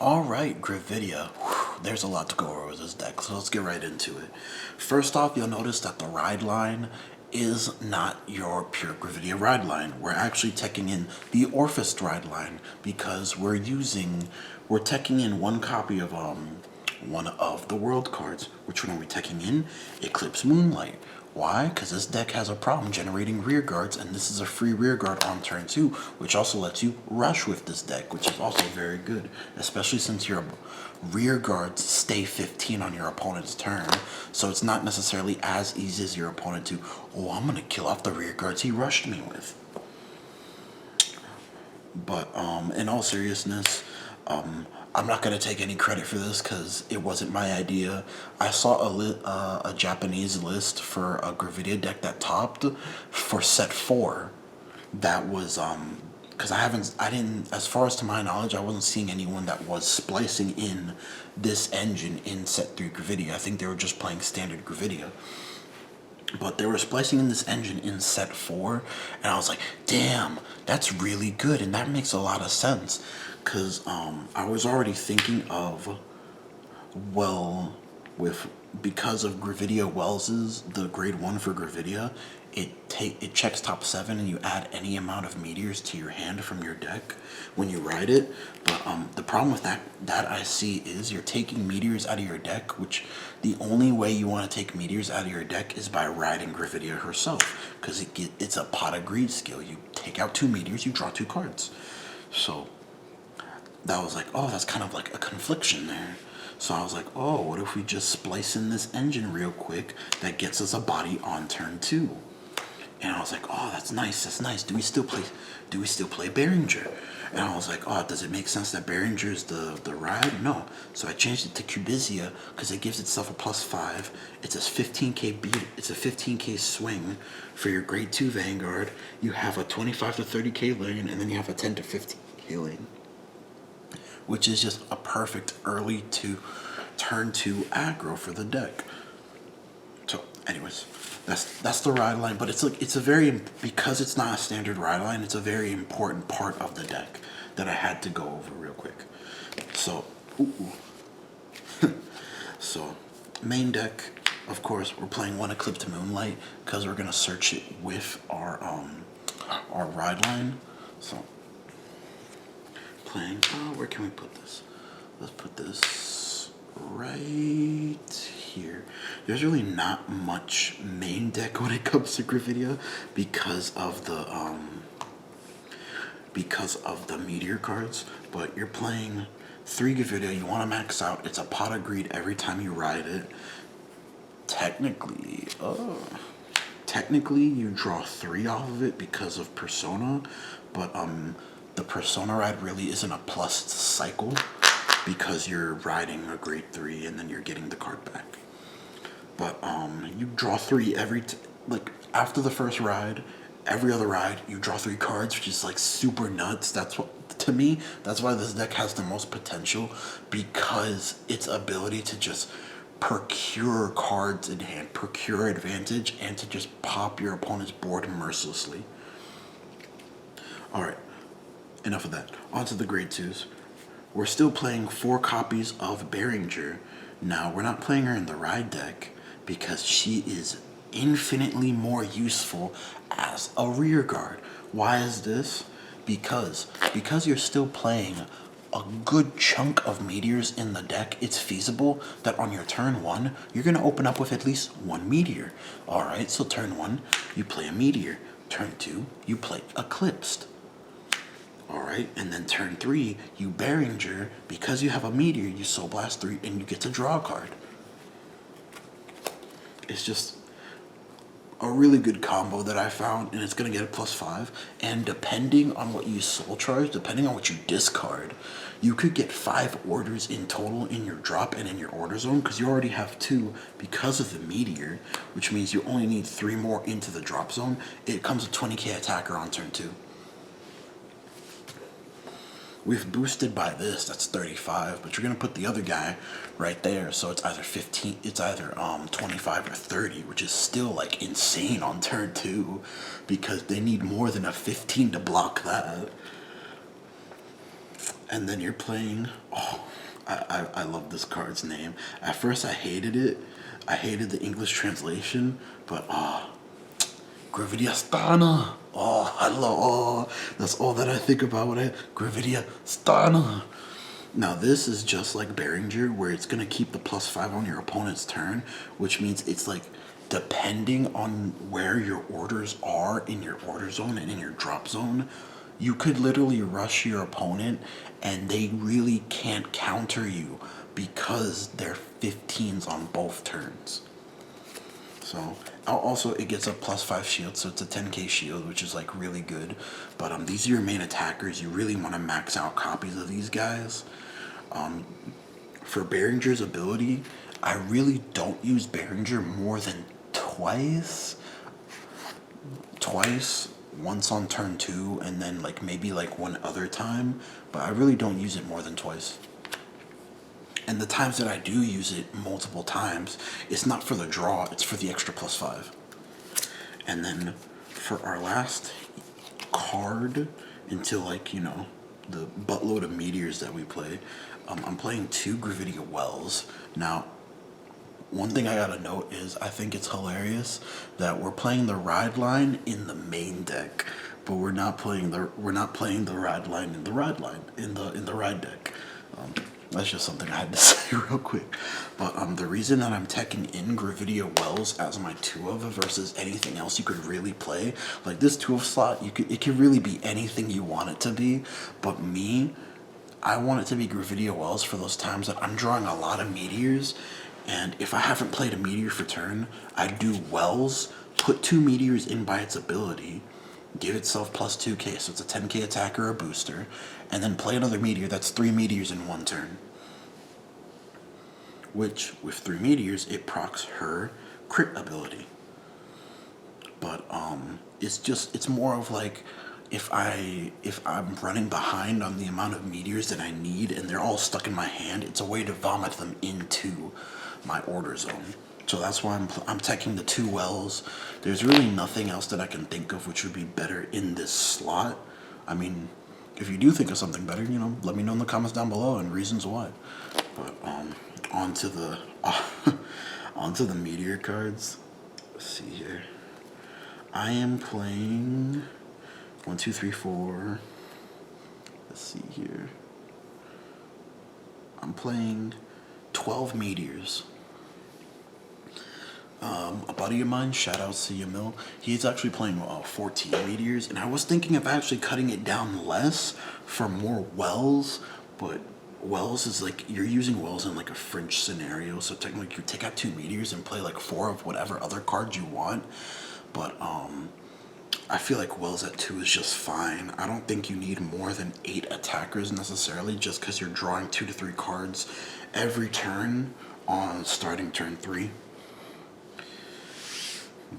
Alright, Gravidia. Whew, there's a lot to go over with this deck, so let's get right into it. First off, you'll notice that the ride line is not your pure Gravidia ride line. We're actually teching in the Orphist ride line because we're teching in one copy of one of the world cards. Which one are we teching in? Eclipse Moonlight. Why? Because this deck has a problem generating rear guards, and this is a free rear guard on turn 2, which also lets you rush with this deck, which is also very good, especially since your rear guards stay 15 on your opponent's turn, so it's not necessarily as easy as your opponent to, oh, I'm going to kill off the rear guards he rushed me with. But in all seriousness, I'm not going to take any credit for this because it wasn't my idea. I saw a Japanese list for a Gravidia deck that topped for set 4. That was, because I didn't, as far as to my knowledge, I wasn't seeing anyone that was splicing in this engine in set 3 Gravidia. I think they were just playing standard Gravidia. But they were splicing in this engine in set 4, and I was like, damn, that's really good, and that makes a lot of sense. Because I was already thinking of, well, because of Gravidia Wells's, the grade 1 for Gravidia, it checks top 7 and you add any amount of meteors to your hand from your deck when you ride it. But the problem with that I see is you're taking meteors out of your deck, which the only way you want to take meteors out of your deck is by riding Gravidia herself, because it's a pot of greed skill. You take out 2 meteors, you draw 2 cards. So that was like, oh, that's kind of like a confliction there. So I was like, oh, what if we just splice in this engine real quick that gets us a body on turn 2? And I was like, oh, that's nice, that's nice. Do we still play Behringer? And I was like, oh, does it make sense that Behringer is the ride? No. So I changed it to Cubizia because it gives itself a +5. It's a 15k beat. It's a 15k swing for your grade 2 Vanguard. You have a 25 to 30k lane, and then you have a 10 to 15k lane, which is just a perfect early to turn 2 aggro for the deck. So anyways, that's the ride line, but because it's not a standard ride line, it's a very important part of the deck that I had to go over real quick. So so main deck, of course, we're playing one Eclipse Moonlight because we're gonna search it with our ride line. So playing, where can we put this? Let's put this right here. There's really not much main deck when it comes to Gravidia because of the meteor cards, but you're playing 3 Gravidia, you want to max out. It's a pot of greed every time you ride it. Technically you draw 3 off of it because of Persona, but the Persona ride really isn't a plus cycle because you're riding a grade 3 and then you're getting the card back. But you draw 3 like after the first ride, every other ride you draw 3 cards, which is like super nuts. That's why this deck has the most potential, because its ability to just procure cards in hand, procure advantage, and to just pop your opponent's board mercilessly. Alright, enough of that. On to the grade 2s. We're still playing 4 copies of Behringer. Now, we're not playing her in the ride deck because she is infinitely more useful as a rear guard. Why is this? Because you're still playing a good chunk of meteors in the deck, it's feasible that on your turn 1, you're going to open up with at least 1 meteor. Alright, so turn 1, you play a meteor. Turn 2, you play Eclipsed. Alright, and then turn 3, you Behringer. Because you have a meteor, you Soul Blast 3, and you get to draw a card. It's just a really good combo that I found, and it's going to get a +5. And depending on what you Soul Charge, depending on what you discard, you could get 5 orders in total in your drop and in your order zone, because you already have 2 because of the meteor, which means you only need 3 more into the drop zone. It comes with 20k attacker on turn 2. We've boosted by this, that's 35, but you're gonna put the other guy right there, so it's either 25 or 30, which is still like insane on turn 2, because they need more than a 15 to block that. And then you're playing, oh, I love this card's name. At first I hated it. I hated the English translation, but Gravidia Stana. Oh, I love, that's all that I think about when I, Gravidia Stana. Now this is just like Behringer, where it's gonna keep the +5 on your opponent's turn, which means it's like, depending on where your orders are in your order zone and in your drop zone, you could literally rush your opponent and they really can't counter you because they're 15s on both turns. So also it gets a +5 shield, so it's a 10k shield, which is like really good. But these are your main attackers. You really want to max out copies of these guys. For Behringer's ability, I really don't use Behringer more than twice, once on turn 2, and then like maybe like one other time, but I really don't use it more than twice. And the times that I do use it multiple times, it's not for the draw, it's for the extra +5. And then for our last card, until like, you know, the buttload of meteors that we play, I'm playing 2 Gravidia Wells. Now, one thing I gotta note is I think it's hilarious that we're playing the ride line in the main deck, but we're not playing the ride line in the ride deck. That's just something I had to say real quick. But the reason that I'm teching in Gravidia Wells as my 2-of versus anything else you could really play, like this 2-of slot, it could really be anything you want it to be. But me, I want it to be Gravidia Wells for those times that I'm drawing a lot of meteors, and if I haven't played a meteor for turn, I do Wells, put 2 meteors in by its ability, give itself +2k, so it's a 10k attack or a booster, and then play another meteor. That's 3 meteors in one turn. Which, with 3 meteors, it procs her crit ability. But it's more of like, if I'm running behind on the amount of meteors that I need and they're all stuck in my hand, it's a way to vomit them into my order zone. So that's why I'm teching the 2 Wells. There's really nothing else that I can think of which would be better in this slot. I mean, if you do think of something better, you know, let me know in the comments down below and reasons why. But onto the onto the meteor cards. Let's see here. I am playing 1, 2, 3, 4. Let's see here. I'm playing 12 meteors. A buddy of mine, shout outs to Yamil, he's actually playing 14 meteors, and I was thinking of actually cutting it down less for more Wells, but Wells is like, you're using Wells in like a French scenario, so technically you take out 2 meteors and play like 4 of whatever other cards you want. But I feel like Wells at 2 is just fine. I don't think you need more than 8 attackers necessarily, just because you're drawing 2 to 3 cards every turn on starting turn 3.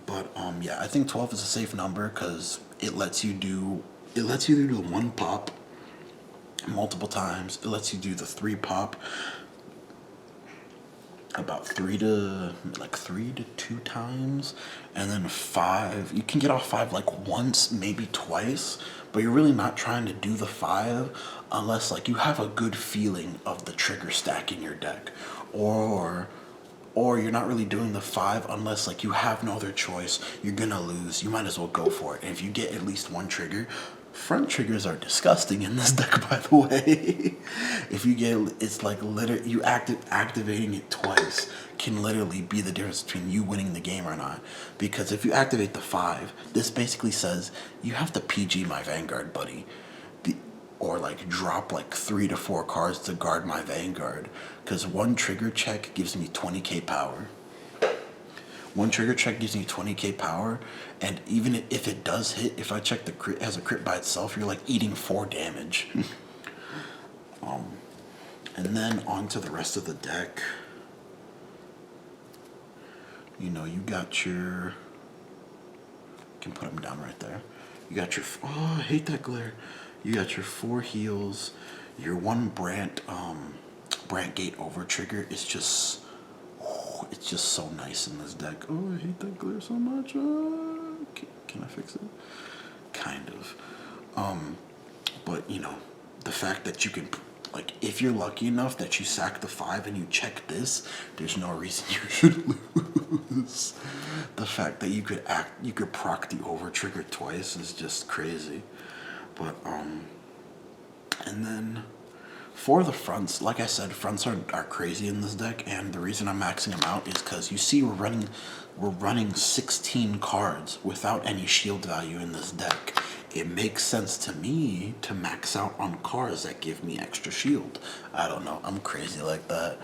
But yeah, I think 12 is a safe number because it lets you do the 1 pop multiple times. It lets you do the 3 pop about 3 to 2 times, and then 5. You can get off 5 like once, maybe twice, but you're really not trying to do the 5 unless like you have a good feeling of the trigger stack in your deck, or you're not really doing the 5 unless like you have no other choice. You're gonna lose, you might as well go for it. And if you get at least 1 trigger, front triggers are disgusting in this deck, by the way. If you get, it's like literally, you activating it twice can literally be the difference between you winning the game or not. Because if you activate the 5, this basically says you have to PG my Vanguard, buddy. Or like drop like 3 to 4 cards to guard my Vanguard, because 1 trigger check gives me 20k power. 1 trigger check gives me 20k power, and even if it does hit, if I check the crit as a crit by itself, you're like eating 4 damage. And then on to the rest of the deck. You know, you got your, can put them down right there. You got your, oh, I hate that glare. You got your 4 heals, your 1 Brant Gate over trigger. It's just so nice in this deck. Oh, I hate that glare so much. Can I fix it? Kind of. But you know, the fact that you can Like, if you're lucky enough that you sack the 5 and you check this, there's no reason you should lose. The fact that you could proc the over trigger twice is just crazy. But and then for the fronts, like I said, fronts are crazy in this deck, and the reason I'm maxing them out is because you see we're running 16 cards without any shield value in this deck. It makes sense to me to max out on cards that give me extra shield. I don't know, I'm crazy like that.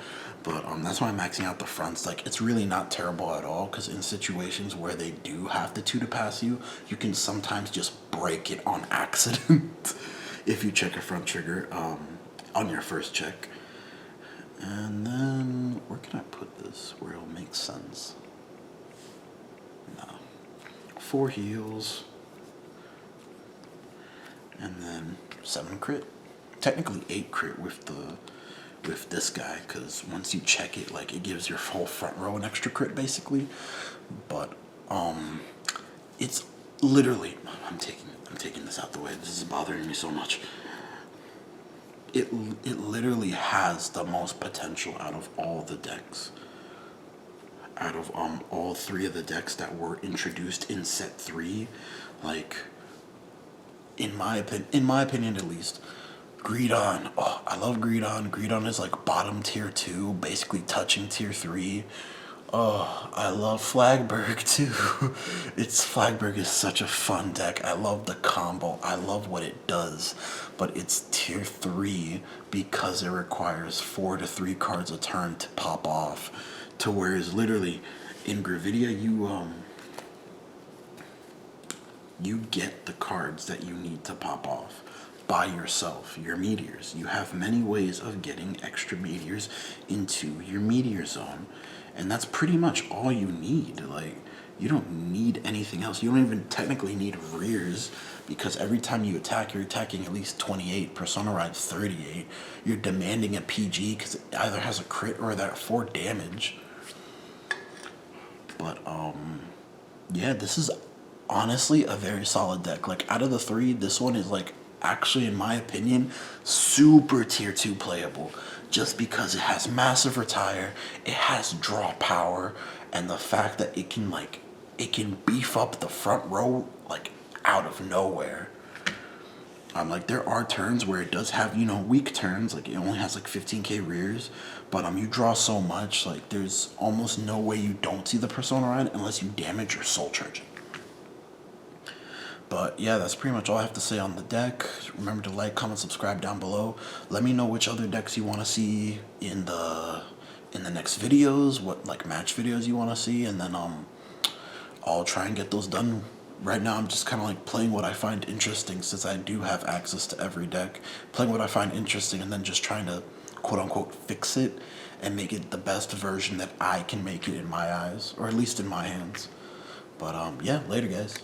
But that's why I'm maxing out the fronts. Like, it's really not terrible at all, because in situations where they do have the 2 to pass you, you can sometimes just break it on accident if you check a front trigger on your first check. And then, where can I put this where it'll make sense? No. 4 heals. And then 7 crit. Technically 8 crit with this guy, because once you check it, like, it gives your whole front row an extra crit basically. But it's literally, I'm taking this out the way. This is bothering me so much. It literally has the most potential out of all the decks. Out of all 3 of the decks that were introduced in set 3, like, in my opinion at least, Greedon. Oh, I love Greedon. Greedon is like bottom tier 2, basically touching tier 3. Oh, I love Flagberg too. Flagberg is such a fun deck. I love the combo. I love what it does. But it's tier 3 because it requires 4 to 3 cards a turn to pop off. To whereas literally in Gravidia you get the cards that you need to pop off by yourself, your meteors. You have many ways of getting extra meteors into your meteor zone, and that's pretty much all you need. Like, you don't need anything else. You don't even technically need rears, because every time you attack, you're attacking at least 28, Persona Ride 38. You're demanding a PG because it either has a crit or that 4 damage. But yeah, this is honestly a very solid deck. Like, out of the 3, this one is, like, actually, in my opinion, super tier 2 playable, just because it has massive retire, it has draw power, and the fact that it can beef up the front row, like, out of nowhere. Like, there are turns where it does have, weak turns, like, it only has, like, 15k rears, but, you draw so much, like, there's almost no way you don't see the Persona Ride unless you damage your Soul Charge. But yeah, that's pretty much all I have to say on the deck. Remember to like, comment, subscribe down below. Let me know which other decks you want to see in the next videos, what, like, match videos you want to see, and then I'll try and get those done. Right now I'm just kind of like playing what I find interesting, since I do have access to every deck. Playing what I find interesting and then just trying to quote unquote fix it and make it the best version that I can make it in my eyes, or at least in my hands. But yeah, later guys.